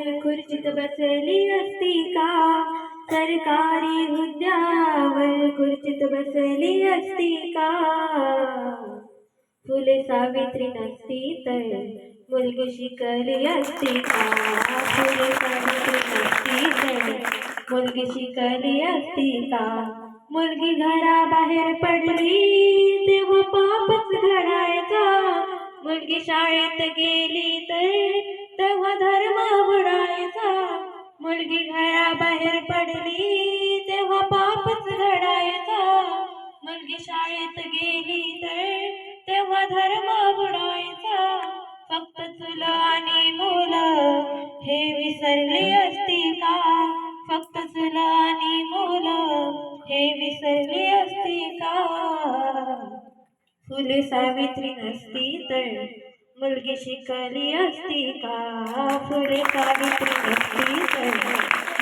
खुर्चीत बसली असती का? सरकारी हुद्द्यावर खुर्चीत बसली असती का? फुले सावित्री नसती तर मुलगी शिकली असती का? फुले सावित्री नसती तर मुलगी शिकली असती का? मुलगी घराबाहेर पडली तेव्हा पापच घडायचा. मुलगी शाळेत गेली तर तेव्हा धर्म बुडायचा. मुलगी घराबाहेर पडली तेव्हा पापच घडायचा. मुलगी शाळेत गेली तर तेव्हा धर्म बुडायचा. फक्त चूल आणि मुलं हे विसरली असती का? फक्त चूल आणि मुलं हे विसरली असती का? फुले सावित्री नसती तर मुलगी शिकली असती का? फुले सावित्री नसती तर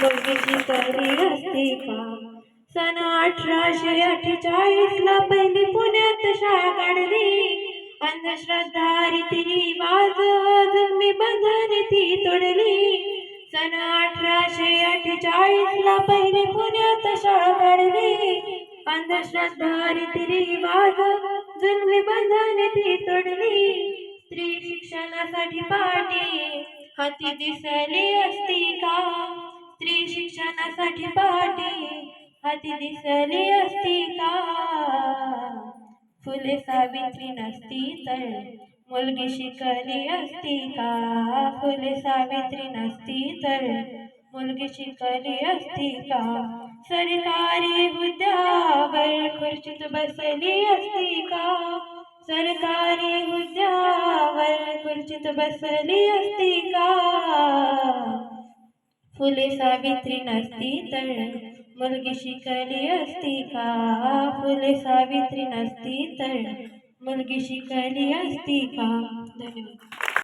मुलगी शिकली असती का? सन 1848 ला पहिली पुण्यात शाळा काढली. अंधश्रद्धा रीतिरिवाज जुलमी बंधने ती तोडली. सन 1848 ला पहिली पुण्यात शाळा काढली. अंधश्रद्धा रीतिरिवाज जुलमी बंधने ती तोडली. स्त्री शिक्षणासाठी पाठी हाती दिसली असती का? स्त्री शिक्षणासाठी पाठी हाती दिसली असती का? फुले सावित्री नसती तर मुलगी शिकली असती का? फुले सावित्री नसती तर मुलगी शिकली असती का? सरकारी हुद्द्यावर खुर्चीत बसली असती का? सरकारी हुद्द्यावर खुर्चीत बसली असती का? फुले सावित्री नसती तर मुलगी शिकली असती का? फुले सावित्री नसती तर मुलगी शिकली असती का? धन्यवाद.